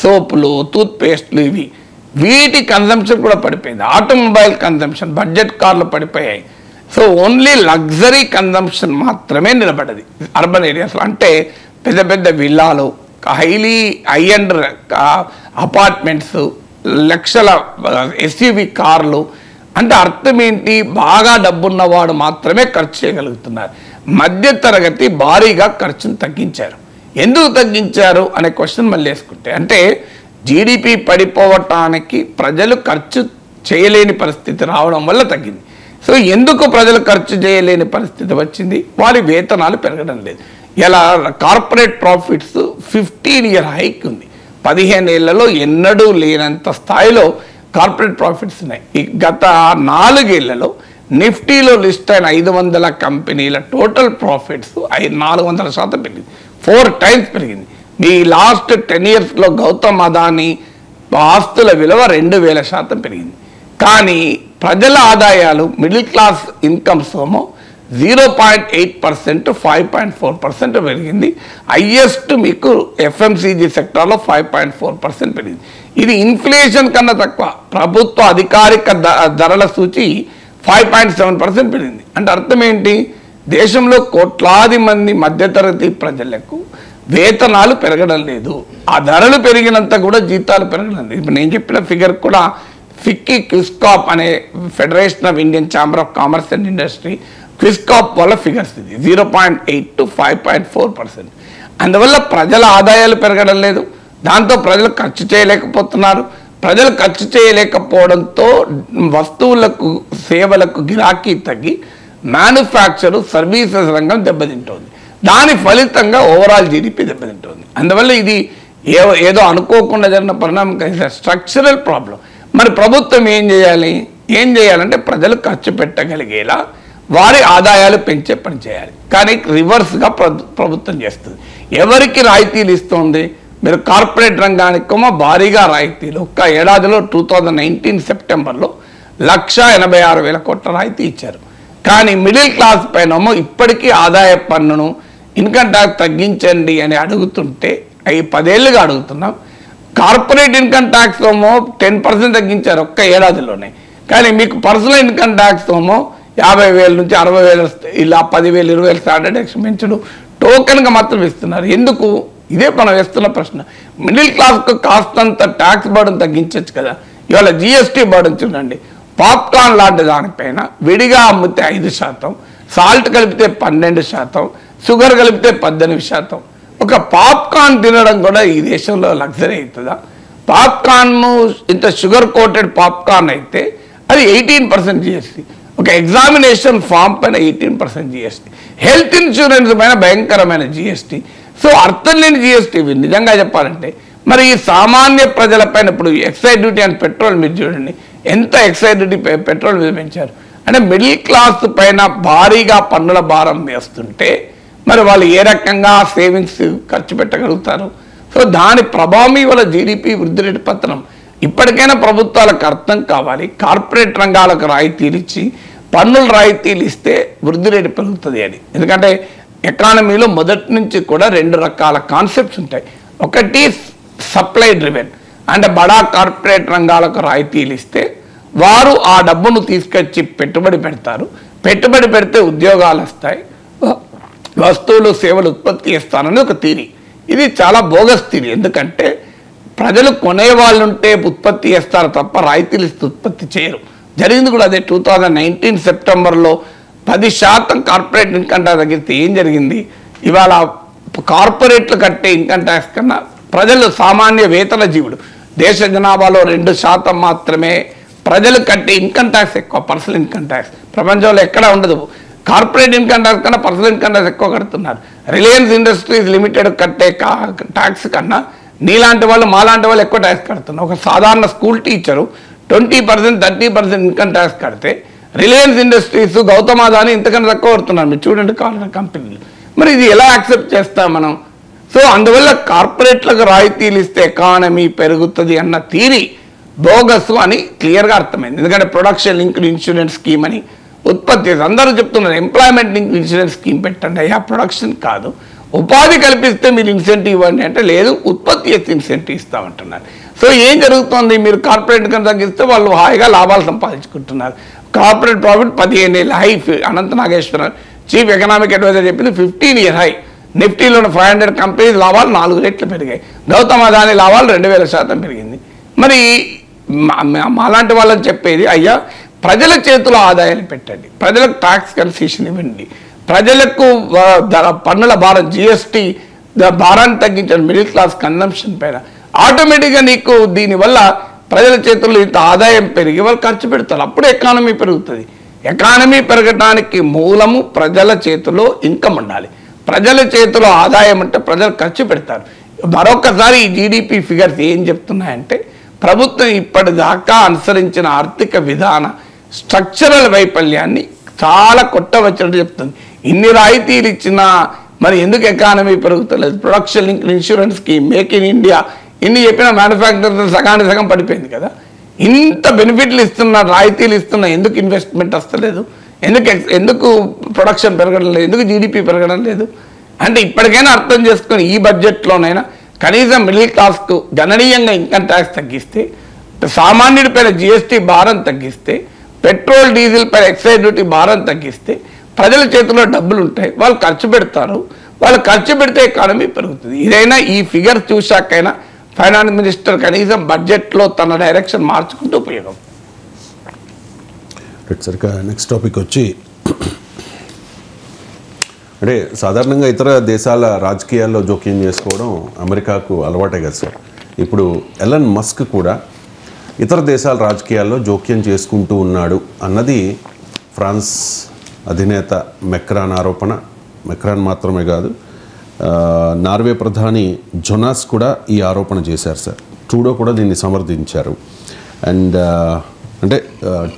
సోపులు, టూత్పేస్ట్లు, వీటి కన్జంప్షన్ కూడా పడిపోయింది. ఆటోమొబైల్ కన్జంప్షన్, బడ్జెట్ కార్లు పడిపోయాయి. సో ఓన్లీ లగ్జరీ కన్జంప్షన్ మాత్రమే నిలబడ్డది అర్బన్ ఏరియాస్లో. అంటే పెద్ద పెద్ద విల్లాలు, హైలీ హై అండ్ అపార్ట్మెంట్స్, లక్షల ఎస్యూవి కార్లు. అంటే అర్థం ఏంటి? బాగా డబ్బున్నవాడు మాత్రమే ఖర్చు చేయగలుగుతున్నారు. మధ్యతరగతి భారీగా ఖర్చును తగ్గించారు. ఎందుకు తగ్గించారు అనే క్వశ్చన్ మళ్ళీ వేసుకుంటే, అంటే జీడిపి పడిపోవటానికి ప్రజలు ఖర్చు చేయలేని పరిస్థితి రావడం వల్ల తగ్గింది. సో ఎందుకు ప్రజలు ఖర్చు చేయలేని పరిస్థితి వచ్చింది? వారి వేతనాలు పెరగడం లేదు. ఇలా కార్పొరేట్ ప్రాఫిట్స్ 15-year హైక్ ఉంది. 15 ఏళ్లలో ఎన్నడూ లేనంత స్థాయిలో కార్పొరేట్ ప్రాఫిట్స్ ఉన్నాయి. ఈ గత 4 ఏళ్లలో నిఫ్టీలో లిస్ట్ అయిన 500 కంపెనీల టోటల్ ప్రాఫిట్స్ 400% పెరిగింది. 4 times పెరిగింది. మీ లాస్ట్ 10 yearsలో గౌతమ్ అదానీ ఆస్తుల విలువ 2000% పెరిగింది. కానీ ప్రజల ఆదాయాలు, మిడిల్ క్లాస్ ఇన్కమ్స్ ఏమో 0.8% 5.4% పెరిగింది. హైయెస్ట్ మీకు ఎఫ్ఎంసీజీ సెక్టార్లో 5.4% పెరిగింది. ఇది ఇన్ఫ్లేషన్ కన్నా తక్కువ. ప్రభుత్వ అధికారిక ధరల సూచి 5.7% పెరిగింది. అంటే అర్థం ఏంటి? దేశంలో కోట్లాది మంది మధ్యతరగతి ప్రజలకు వేతనాలు పెరగడం లేదు. ఆ ధరలు పెరిగినంత కూడా జీతాలు పెరగడం లేదు. ఇప్పుడు నేను చెప్పిన ఫిగర్ కూడా ఫిక్కీ క్విస్కాప్ అనే federation of Indian chamber of commerce and industry క్విస్కాప్ వల్ల ఫిగర్స్ ఇది 0.8 to 5.4%. అందువల్ల ప్రజల ఆదాయాలు పెరగడం లేదు. దాంతో ప్రజలు ఖర్చు చేయలేకపోతున్నారు. ప్రజలు ఖర్చు చేయలేకపోవడంతో వస్తువులకు, సేవలకు గిరాకీ తగ్గి మ్యానుఫ్యాక్చర్, సర్వీసెస్ రంగం దెబ్బతింటోంది. దాని ఫలితంగా ఓవరాల్ జీడిపి దెబ్బతింటోంది. అందువల్ల ఇది ఏదో అనుకోకుండా జరిగిన పరిణామం కాదు, స్ట్రక్చరల్ ప్రాబ్లం. మరి ప్రభుత్వం ఏం చేయాలంటే ప్రజలు ఖర్చు పెట్టగలిగేలా వారి ఆదాయాలు పెంచే పని చేయాలి. కానీ రివర్స్గా ప్రభుత్వం చేస్తుంది. ఎవరికి రాయితీలు ఇస్తుంది? మీరు కార్పొరేట్ రంగానికేమో భారీగా రాయితీలు. ఒక్క ఏడాదిలో 2019 సెప్టెంబర్లో 1,86,000 కోట్ల రాయితీ ఇచ్చారు. కానీ మిడిల్ క్లాస్ పైనేమో ఇప్పటికీ ఆదాయ పన్నును, ఇన్కమ్ ట్యాక్స్ తగ్గించండి అని అడుగుతుంటే 10 ఏళ్ళుగా అడుగుతున్నాం. కార్పొరేట్ ఇన్కమ్ ట్యాక్స్ ఏమో 10% తగ్గించారు ఒక్క ఏడాదిలోనే. కానీ మీకు పర్సనల్ ఇన్కమ్ ట్యాక్స్ ఏమో 50,000 నుంచి 60,000 ఇలా 10,000, 20,000 స్టాండర్డ్ ట్యాక్స్ పెంచుడు టోకెన్గా మాత్రం ఇస్తున్నారు. ఎందుకు? ఇదే మనం వేస్తున్న ప్రశ్న. మిడిల్ క్లాస్కు కాస్తంత ట్యాక్స్ బర్డన్ తగ్గించవచ్చు కదా. ఇవాళ జిఎస్టీ బర్డన్ చూడండి. పాప్కార్న్ లాంటి దానిపైన విడిగా అమ్మితే 5%, సాల్ట్ కలిపితే 12%, షుగర్ కలిపితే 18%. ఒక పాప్కార్న్ తినడం కూడా ఈ దేశంలో లగ్జరీ అవుతుందా? పాప్కార్న్ ఇంత షుగర్ కోటెడ్ పాప్కార్న్ అయితే అది 18% GST. ఒక ఎగ్జామినేషన్ ఫామ్ పైన 18% GST. హెల్త్ ఇన్సూరెన్స్ పైన భయంకరమైన GST. సో అర్థం లేని GST ఇవి నిజంగా చెప్పాలంటే. మరి ఈ సామాన్య ప్రజలపైన ఇప్పుడు ఎక్సైజ్ డ్యూటీ అండ్ పెట్రోల్ మీరు చూడండి, ఎంత ఎక్సైజ్ డ్యూటీ పెట్రోల్ మీద పెంచారు. అంటే మిడిల్ క్లాస్ పైన భారీగా పన్నుల భారం వేస్తుంటే మరి వాళ్ళు ఏ రకంగా సేవింగ్స్ ఖర్చు పెట్టగలుగుతారు? సో దాని ప్రభావం ఇవాళ జీడిపి వృద్ధి రేటు పతనం. ఇప్పటికైనా ప్రభుత్వాలకు అర్థం కావాలి, కార్పొరేట్ రంగాలకు రాయితీలు ఇచ్చి పన్నుల రాయితీలు ఇస్తే వృద్ధి రేటు పెరుగుతుంది అని. ఎందుకంటే ఎకానమీలో మొదటి నుంచి కూడా 2 రకాల కాన్సెప్ట్స్ ఉంటాయి. ఒకటి సప్లై డ్రివెన్, అంటే బడా కార్పొరేట్ రంగాలకు రాయితీలు ఇస్తే వారు ఆ డబ్బును తీసుకొచ్చి పెట్టుబడి పెడతారు. పెట్టుబడి పెడితే ఉద్యోగాలు వస్తాయి, వస్తువులు సేవలు ఉత్పత్తి చేస్తారని ఒక థియరీ. ఇది చాలా బోగస్ థియరీ. ఎందుకంటే ప్రజలు కొనేవాళ్ళు ఉంటే ఉత్పత్తి చేస్తారు తప్ప రాయితీలు ఇస్తే ఉత్పత్తి చేయరు. జరిగింది కూడా అదే. 2019 సెప్టెంబర్లో 10% కార్పొరేట్ ఇన్కమ్ ట్యాక్స్ తగ్గిస్తే ఏం జరిగింది? ఇవాళ కార్పొరేట్లు కట్టే ఇన్కమ్ ట్యాక్స్ కన్నా ప్రజలు సామాన్య వేతన జీవుడు, దేశ జనాభాలో 2% మాత్రమే ప్రజలు కట్టే ఇన్కమ్ ట్యాక్స్ ఎక్కువ, పర్సనల్ ఇన్కమ్ ట్యాక్స్. ప్రపంచంలో ఎక్కడా ఉండదు. కార్పొరేట్ ఇన్కమ్ ట్యాక్స్ కన్నా పర్సనల్ ఇన్కమ్ ట్యాక్స్ ఎక్కువ కడుతున్నారు. రిలయన్స్ ఇండస్ట్రీస్ లిమిటెడ్ కట్టే ట్యాక్స్ కన్నా నీలాంటి వాళ్ళు మాలాంటి వాళ్ళు ఎక్కువ ట్యాక్స్ కడుతున్నారు. ఒక సాధారణ స్కూల్ టీచరు 20%, 30% ఇన్కమ్ ట్యాక్స్ కడితే రిలయన్స్ ఇండస్ట్రీస్, గౌతమ్ అదాని ఇంతకన్నా తక్కువ కడుతున్నారు. మీరు చూడండి కంపెనీలు. మరి ఇది ఎలా యాక్సెప్ట్ చేస్తాం మనం? సో అందువల్ల కార్పొరేట్లకు రాయితీలు ఇస్తే ఎకానమీ పెరుగుతుంది అన్న థియరీ బోగస్ అని క్లియర్గా అర్థమైంది. ఎందుకంటే ప్రొడక్షన్ లింక్డ్ ఇన్సూరెన్స్ స్కీమ్ అని ఉత్పత్తి చేసి అందరూ చెప్తున్నారు, ఎంప్లాయ్మెంట్ లింక్డ్ ఇన్సూరెన్స్ స్కీమ్ పెట్టండి. అయ్యా ప్రొడక్షన్ కాదు, ఉపాధి కల్పిస్తే మీరు ఇన్సెంటివ్ ఇవ్వండి అంటే లేదు, ఉత్పత్తి చేస్తే ఇన్సెంటివ్ ఇస్తామంటున్నారు. సో ఏం జరుగుతుంది? మీరు కార్పొరేట్ కన్నా తగ్గిస్తే వాళ్ళు హాయిగా లాభాలు సంపాదించుకుంటున్నారు. కార్పొరేట్ ప్రాఫిట్ 15 ఏళ్ళ హై. అనంత నాగేశ్వరరావు చీఫ్ ఎకనామిక్ అడ్వైజర్ చెప్పింది 15 year హై. నిఫ్టీలో 500 కంపెనీస్ లాభాలు 4 రెట్లు పెరిగాయి. గౌతమ్ అదాని లాభాలు 2000% పెరిగింది. మరి మాలాంటి వాళ్ళని చెప్పేది, అయ్యా ప్రజల చేతిలో ఆదాయాన్ని పెట్టండి, ప్రజలకు ట్యాక్స్ కన్సెషన్ ఇవ్వండి, ప్రజలకు పన్నుల భారం GST భారాన్ని తగ్గించండి, మిడిల్ క్లాస్ కన్జంప్షన్ పైన. ఆటోమేటిక్గా నీకు దీనివల్ల ప్రజల చేతుల్లో ఇంత ఆదాయం పెరిగి వాళ్ళు ఖర్చు పెడతారు. అప్పుడు ఎకానమీ పెరుగుతుంది. ఎకానమీ పెరగడానికి మూలము ప్రజల చేతిలో ఇన్కమ్ ఉండాలి. ప్రజల చేతిలో ఆదాయం అంటే ప్రజలు ఖర్చు పెడతారు. మరొకసారి ఈ జీడిపి ఫిగర్స్ ఏం చెప్తున్నాయంటే ప్రభుత్వం ఇప్పటిదాకా అనుసరించిన ఆర్థిక విధాన స్ట్రక్చరల్ వైఫల్యాన్ని చాలా కొట్టవచ్చినట్టు చెప్తుంది. ఇన్ని రాయితీలు ఇచ్చినా మరి ఎందుకు ఎకానమీ పెరుగుతలేదు? Production link insurance scheme, make in India, ఇన్ని చెప్పిన మ్యానుఫ్యాక్చరర్ సగానికి సగం పడిపోయింది కదా. ఇంత బెనిఫిట్లు ఇస్తున్నా, రాయితీలు ఇస్తున్నా, ఎందుకు ఇన్వెస్ట్మెంట్ వస్తలేదు? ఎందుకు ప్రొడక్షన్ పెరగడం లేదు? ఎందుకు జీడిపి పెరగడం లేదు? అంటే ఇప్పటికైనా అర్థం చేసుకొని ఈ బడ్జెట్లోనైనా కనీసం మిడిల్ క్లాస్కు గణనీయంగా ఇన్కమ్ ట్యాక్స్ తగ్గిస్తే, సామాన్యుడిపైన GST భారం తగ్గిస్తే, పెట్రోల్ డీజిల్ పైన ఎక్సైజ్ డ్యూటీ భారం తగ్గిస్తే ప్రజల చేతిలో డబ్బులు ఉంటాయి, వాళ్ళు ఖర్చు పెడతారు. వాళ్ళు ఖర్చు పెడితే ఎకానమీ పెరుగుతుంది. ఇదైనా ఈ ఫిగర్ చూశాకైనా ఫైనాన్స్ మినిస్టర్ కనీసం బడ్జెట్లో తన డైరెక్షన్ మార్చుకుంటూ ఉపయోగం. సరిగ్గా నెక్స్ట్ టాపిక్ వచ్చి, అంటే సాధారణంగా ఇతర దేశాల రాజకీయాల్లో జోక్యం చేసుకోవడం అమెరికాకు అలవాటే కదా సార్. ఇప్పుడు ఎలన్ మస్క్ కూడా ఇతర దేశాల రాజకీయాల్లో జోక్యం చేసుకుంటూ ఉన్నాడు అన్నది ఫ్రాన్స్ అధినేత మెక్రాన్ ఆరోపణ. మెక్రాన్ మాత్రమే కాదు, నార్వే ప్రధాని జొనాస్ కూడా ఈ ఆరోపణ చేశారు సార్. ట్రూడో కూడా దీన్ని సమర్థించారు. అండ్ అంటే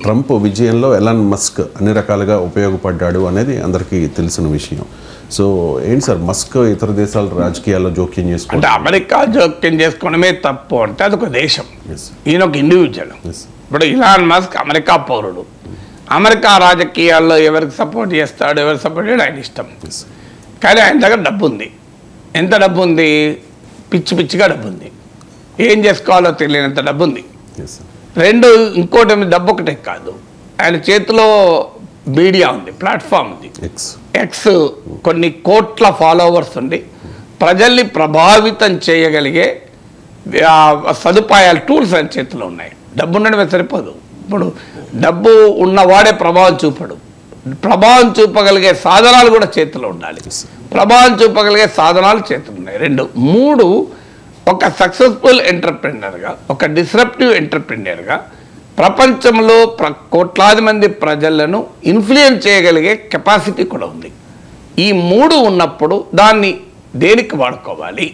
ట్రంప్ విజయంలో ఎలన్ మస్క్ అన్ని రకాలుగా ఉపయోగపడ్డాడు అనేది అందరికీ తెలిసిన విషయం. సో ఏంటి సార్ మస్క్ ఇతర దేశాల రాజకీయాల్లో జోక్యం చేసుకోవడం? అంటే అమెరికా జోక్యం చేసుకోవడమే తప్పు అంటే అదొక దేశం, ఈయన ఒక ఇండివిజువల్. ఇప్పుడు ఇలాన్ మస్క్ అమెరికా పౌరుడు. అమెరికా రాజకీయాల్లో ఎవరికి సపోర్ట్ చేస్తాడు, ఎవరు సపోర్ట్ చేయడు ఆయన ఇష్టం. కానీ ఆయన దగ్గర డబ్బు ఉంది. ఎంత డబ్బు ఉంది? పిచ్చి పిచ్చిగా డబ్బు ఉంది. ఏం చేసుకోవాలో తెలియనంత డబ్బు ఉంది. రెండు, ఇంకోటి డబ్బు ఒకటే కాదు, ఆయన చేతిలో మీడియా ఉంది, ప్లాట్ఫామ్ ఉంది, ఎక్స్, కొన్ని కోట్ల ఫాలోవర్స్ ఉండి ప్రజల్ని ప్రభావితం చేయగలిగే సదుపాయాలు, టూల్స్ ఆయన చేతిలో ఉన్నాయి. డబ్బు ఉండడమే సరిపోదు. ఇప్పుడు డబ్బు ఉన్నవాడే ప్రభావం చూపడు. ప్రభావం చూపగలిగే సాధనాలు కూడా చేతిలో ఉండాలి. ప్రభావం చూపగలిగే సాధనాలు చేతులు ఉన్నాయి. రెండు, మూడు, ఒక సక్సెస్ఫుల్ ఎంటర్ప్రెన్యూర్గా, ఒక డిస్రప్టివ్ ఎంటర్ప్రెన్యూర్గా ప్రపంచంలో కోట్లాది మంది ప్రజలను ఇన్ఫ్లుయెన్స్ చేయగలిగే కెపాసిటీ కూడా ఉంది. ఈ మూడు ఉన్నప్పుడు దాన్ని దేనికి వాడుకోవాలి?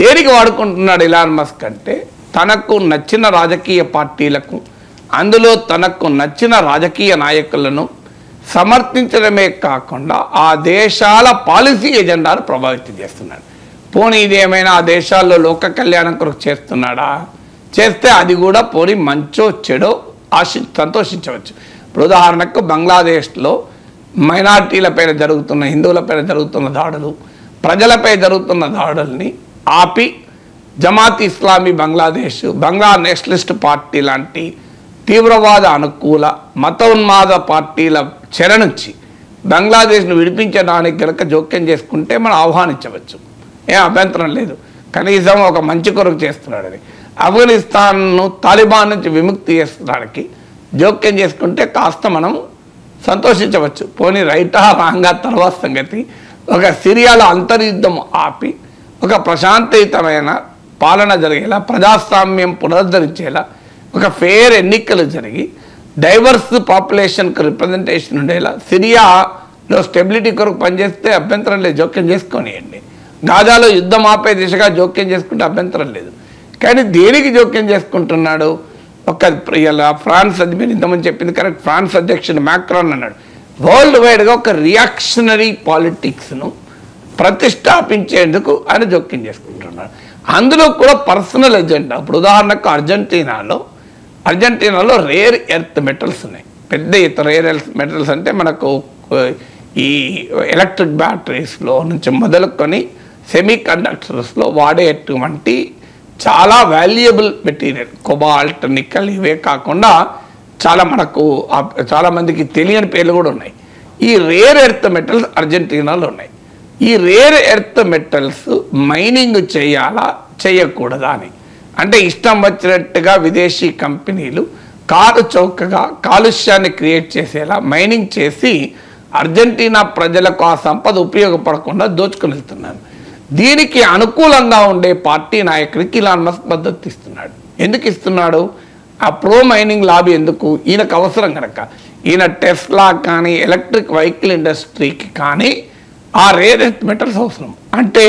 దేనికి వాడుకుంటున్నాడు ఇలాన్ మస్క్ అంటే, తనకు నచ్చిన రాజకీయ పార్టీలకు, అందులో తనకు నచ్చిన రాజకీయ నాయకులను సమర్థించడమే కాకుండా ఆ దేశాల పాలసీ ఎజెండాను ప్రభావితం చేస్తున్నాడు. పోనీ ఇదేమైనా ఆ దేశాల్లో లోక కళ్యాణం కొరకు చేస్తున్నాడా? చేస్తే అది కూడా పోనీ మంచో చెడో సంతోషించవచ్చు. ఇప్పుడు ఉదాహరణకు బంగ్లాదేశ్లో మైనార్టీలపైన జరుగుతున్న, హిందువులపైన జరుగుతున్న దాడులు, ప్రజలపై జరుగుతున్న దాడుల్ని ఆపి జమాత్ ఇస్లామీ బంగ్లాదేశ్, బంగ్లా నేషనలిస్ట్ పార్టీ లాంటి తీవ్రవాద అనుకూల మతోన్మాద పార్టీల చెర నుంచి బంగ్లాదేశ్ను విడిపించడానికి కనుక జోక్యం చేసుకుంటే మనం ఆహ్వానించవచ్చు, ఏం అభ్యంతరం లేదు. కనీసం ఒక మంచి కొరకు చేస్తున్నాడని. ఆఫ్ఘనిస్తాన్ను తాలిబాన్ నుంచి విముక్తి చేసడానికి జోక్యం చేసుకుంటే కాస్త మనం సంతోషించవచ్చు. పోనీ రైటా రాంగా తర్వాత సంగతి. ఒక సిరియాలో అంతర్యుద్ధం ఆపి ఒక ప్రశాంతయుతమైన పాలన జరిగేలా, ప్రజాస్వామ్యం పునరుద్ధరించేలా, ఒక ఫెయిర్ ఎన్నికలు జరిగి డైవర్స్ పాపులేషన్కు రిప్రజెంటేషన్ ఉండేలా సిరియాలో స్టెబిలిటీ కొరకు పనిచేస్తే అభ్యంతరం లేదు, జోక్యం చేసుకొనియండి. గాజాలో యుద్ధం ఆపే దిశగా జోక్యం చేసుకుంటే అభ్యంతరం లేదు. కానీ దేనికి జోక్యం చేసుకుంటున్నాడు? ఒక ఫ్రాన్స్ మీరు ఇంతమంది చెప్పింది కరెక్ట్. ఫ్రాన్స్ అధ్యక్షుడు మ్యాక్రాన్ అన్నాడు, వరల్డ్ వైడ్గా ఒక రియాక్షనరీ పాలిటిక్స్ను ప్రతిష్టాపించేందుకు ఆయన జోక్యం చేసుకుంటున్నాడు. అందులో కూడా పర్సనల్ ఎజెండా. ఇప్పుడు ఉదాహరణకు అర్జెంటీనాలో రేర్ ఎర్త్ మెటల్స్ ఉన్నాయి. పెద్ద ఎత్తు రేర్ ఎర్త్ మెటల్స్ అంటే మనకు ఈ ఎలక్ట్రిక్ బ్యాటరీస్లో నుంచి మొదలుకొని సెమీ కండక్టర్స్లో వాడేటువంటి చాలా వాల్యుయబుల్ మెటీరియల్, కొబాల్ట్, నికెల్, ఇవే కాకుండా చాలా మందికి తెలియని పేర్లు కూడా ఉన్నాయి. ఈ రేర్ ఎర్త్ మెటల్స్ అర్జెంటీనాలో ఉన్నాయి. ఈ రేర్ ఎర్త్ మెటల్స్ మైనింగ్ చేయాలా చేయకూడదా అని, అంటే ఇష్టం వచ్చినట్టుగా విదేశీ కంపెనీలు చౌకగా కాలుష్యాన్ని క్రియేట్ చేసేలా మైనింగ్ చేసి అర్జెంటీనా ప్రజలకు ఆ సంపద ఉపయోగపడకుండా దోచుకుని వెళ్తున్నారు. దీనికి అనుకూలంగా ఉండే పార్టీ నాయకుడికి ఇలాన్ మస్క్ మద్దతు ఇస్తున్నాడు. ఎందుకు ఇస్తున్నాడు? ఆ ప్రో మైనింగ్ లాబీ ఎందుకు? ఈయనకు అవసరం కనుక. ఈయన టెస్లా కానీ ఎలక్ట్రిక్ వెహికల్ ఇండస్ట్రీకి కానీ ఆ రేర్ ఎర్త్ మెటల్స్ అవసరం. అంటే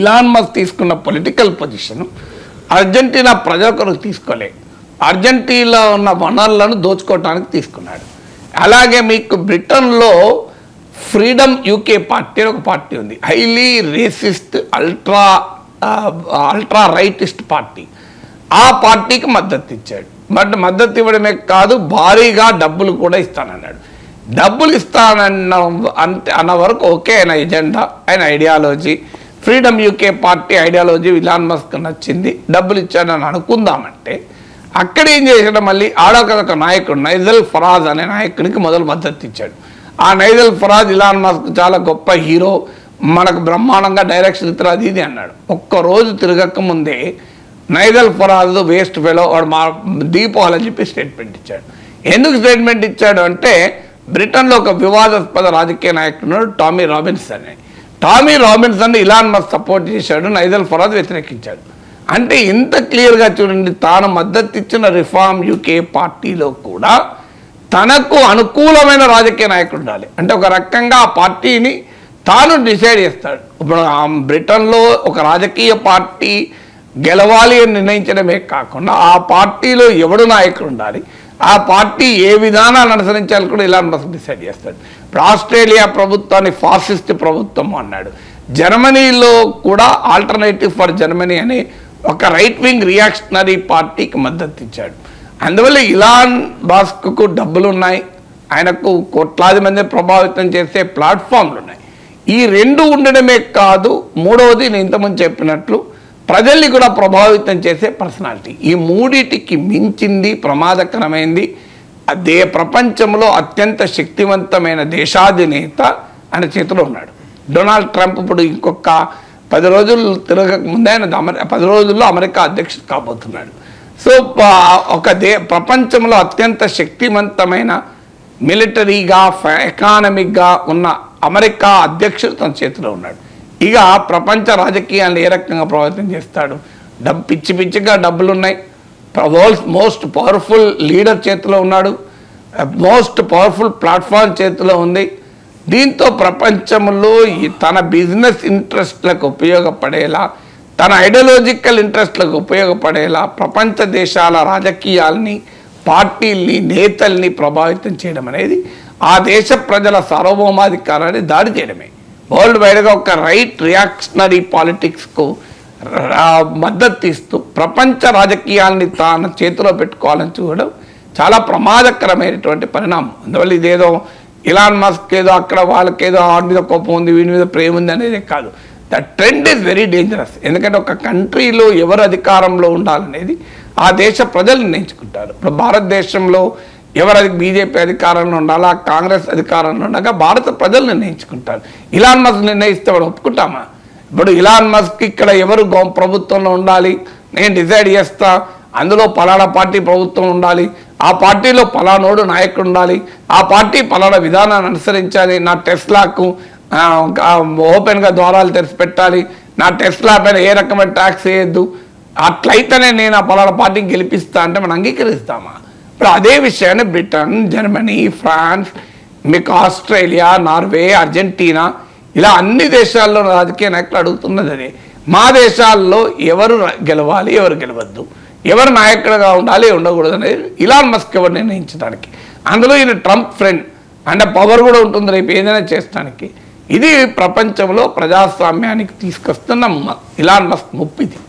ఇలాన్ మస్క్ తీసుకున్న పొలిటికల్ పొజిషన్ అర్జెంటీనా ప్రజల కొరకు తీసుకోలే, అర్జెంటీనాలో ఉన్న వనరులను దోచుకోవటానికి తీసుకున్నాడు. అలాగే మీకు బ్రిటన్లో ఫ్రీడమ్ యూకే పార్టీ అని ఒక పార్టీ ఉంది. Highly racist ultra rightist party. ఆ పార్టీకి మద్దతు ఇచ్చాడు. బట్ మద్దతు ఇవ్వడమే కాదు, భారీగా డబ్బులు కూడా ఇస్తానన్నాడు. డబ్బులు అన్న వరకు ఓకే ఆయన ఎజెండా, ఆయన ideology. Freedom UK party ideology Elon Musk నచ్చింది, డబ్బులు ఇచ్చానని అనుకుందామంటే అక్కడ ఏం చేశాడు? మళ్ళీ ఆడొక నాయకుడు నైజల్ ఫరాజ్ అనే నాయకునికి మొదలు మద్దతు ఇచ్చాడు. ఆ నైజల్ ఫరాజ్ ఇలాన్ మస్క్ చాలా గొప్ప హీరో, మనకు బ్రహ్మాండంగా డైరెక్షన్ ఇతర అది ఇది అన్నాడు. ఒక్కరోజు తిరగక ముందే నైజల్ ఫరాజ్ వేస్ట్ ఫెలో, వాడు దీపావళని చెప్పి స్టేట్మెంట్ ఇచ్చాడు. ఎందుకు స్టేట్మెంట్ ఇచ్చాడు అంటే, బ్రిటన్లో ఒక వివాదాస్పద రాజకీయ నాయకుడు ఉన్నాడు టామీ రాబిన్సన్ అని. Tommy Robinson Elon Musk support చేశాడు, నైజల్ ఫరాజ్ వ్యతిరేకించాడు. అంటే ఇంత క్లియర్గా చూడండి, తాను మద్దతు ఇచ్చిన రిఫార్మ్ యూకే పార్టీలో కూడా తనకు అనుకూలమైన రాజకీయ నాయకుడు ఉండాలి. అంటే ఒక రకంగా ఆ పార్టీని తాను డిసైడ్ చేస్తాడు. ఇప్పుడు బ్రిటన్లో ఒక రాజకీయ పార్టీ గెలవాలి అని నిర్ణయించడమే కాకుండా ఆ పార్టీలో ఎవడు నాయకుడు ఉండాలి, ఆ పార్టీ ఏ విధానాలు అనుసరించాలి కూడా ఇలాన్ మస్క్ డిసైడ్ చేస్తాడు. ఇప్పుడు ఆస్ట్రేలియా ప్రభుత్వాన్ని ఫాసిస్ట్ ప్రభుత్వం అన్నాడు. జర్మనీలో కూడా ఆల్టర్నేటివ్ ఫర్ జర్మనీ అనే ఒక రైట్ వింగ్ రియాక్షనరీ పార్టీకి మద్దతు ఇచ్చాడు. అందువల్ల ఇలాన్ మస్క్కు డబ్బులు ఉన్నాయి, ఆయనకు కోట్లాది మంది ప్రభావితం చేసే ప్లాట్ఫామ్లు ఉన్నాయి. ఈ రెండు ఉండడమే కాదు, మూడవది నేను ఇంతకుముందు చెప్పినట్లు ప్రజల్ని కూడా ప్రభావితం చేసే పర్సనాలిటీ. ఈ మూడిటికి మించింది, ప్రమాదకరమైంది అదే ప్రపంచంలో అత్యంత శక్తివంతమైన దేశాధినేత ఆయన చేతిలో ఉన్నాడు. డొనాల్డ్ ట్రంప్ ఇప్పుడు ఇంకొక 10 రోజులు తిరగక ముందే ఆయన 10 రోజుల్లో అమెరికా అధ్యక్షుడు కాబోతున్నాడు. సో ప్రపంచంలో అత్యంత శక్తివంతమైన మిలిటరీగా ఎకానమిక్గా ఉన్న అమెరికా అధ్యక్షుడు తన చేతిలో ఉన్నాడు. ఇక ప్రపంచ రాజకీయాలను ఏ రకంగా ప్రభావితం చేస్తాడు? పిచ్చి పిచ్చిగా డబ్బులు ఉన్నాయి, వరల్డ్స్ మోస్ట్ పవర్ఫుల్ లీడర్ చేతిలో ఉన్నాడు, మోస్ట్ పవర్ఫుల్ ప్లాట్ఫామ్ చేతిలో ఉంది. దీంతో ప్రపంచంలో తన బిజినెస్ ఇంట్రెస్ట్లకు ఉపయోగపడేలా, తన ఐడియాలజికల్ ఇంట్రెస్ట్లకు ఉపయోగపడేలా ప్రపంచ దేశాల రాజకీయాల్ని, పార్టీల్ని, నేతల్ని ప్రభావితం చేయడం అనేది ఆ దేశ ప్రజల సార్వభౌమాధికారాన్ని దాడి చేయడమే. వరల్డ్ వైడ్గా ఒక రైట్ రియాక్షనరీ పాలిటిక్స్కు మద్దతు ఇస్తూ ప్రపంచ రాజకీయాల్ని తాను చేతిలో పెట్టుకోవాలని చూడడం చాలా ప్రమాదకరమైనటువంటి పరిణామం. అందువల్ల ఇదేదో ఇలాన్ మస్క్ ఏదో అక్కడ వాళ్ళకేదో వాడి మీద కోపం ఉంది, వీడి మీద ప్రేమ ఉంది అనేది కాదు. The trend is very dangerous. ఎందుకంటే ఒక కంట్రీలో ఎవరు అధికారంలో ఉండాలనేది ఆ దేశ ప్రజలు నిర్ణయించుకుంటారు. ఇప్పుడు భారతదేశంలో ఎవరు బీజేపీ అధికారంలో ఉండాలా, కాంగ్రెస్ అధికారంలో ఉండగా భారత ప్రజలు నిర్ణయించుకుంటారు. ఇలాన్ మస్క్ నిర్ణయిస్తే వాడు ఒప్పుకుంటామా? ఇప్పుడు ఇలాన్ మస్క్ ఇక్కడ ఎవరు ప్రభుత్వంలో ఉండాలి నేను డిసైడ్ చేస్తా, అందులో పలానా పార్టీ ప్రభుత్వం ఉండాలి, ఆ పార్టీలో పలానోడు నాయకుడు ఉండాలి, ఆ పార్టీ పలానా విధానాన్ని అనుసరించాలి, నా టెస్లాకు ఓపెన్గా ద్వారాలు తెరిచిపెట్టాలి, నా టెస్లా పైన ఏ రకమైన ట్యాక్స్ వేయద్దు, అట్లయితేనే నేను ఆ పలానా పార్టీకి గెలిపిస్తా అంటే మనం అంగీకరిస్తామా? ఇప్పుడు అదే విషయాన్ని బ్రిటన్, జర్మనీ, ఫ్రాన్స్, మీకు ఆస్ట్రేలియా, నార్వే, అర్జెంటీనా ఇలా అన్ని దేశాల్లో రాజకీయ నాయకులు అడుగుతున్నది అదే. మా దేశాల్లో ఎవరు గెలవాలి, ఎవరు గెలవద్దు, ఎవరు నాయకుడిగా ఉండాలి, ఉండకూడదు అనేది ఇలాన్ మస్క్ ఎవరు నిర్ణయించడానికి. అందులో ఈయన ట్రంప్ ఫ్రెండ్ అంటే పవర్ కూడా ఉంటుంది రేపు ఏదైనా చేసడానికి. ఇది ప్రపంచంలో ప్రజాస్వామ్యానికి తీసుకొస్తున్న ఇలాన్ మస్క్ ముప్పిది.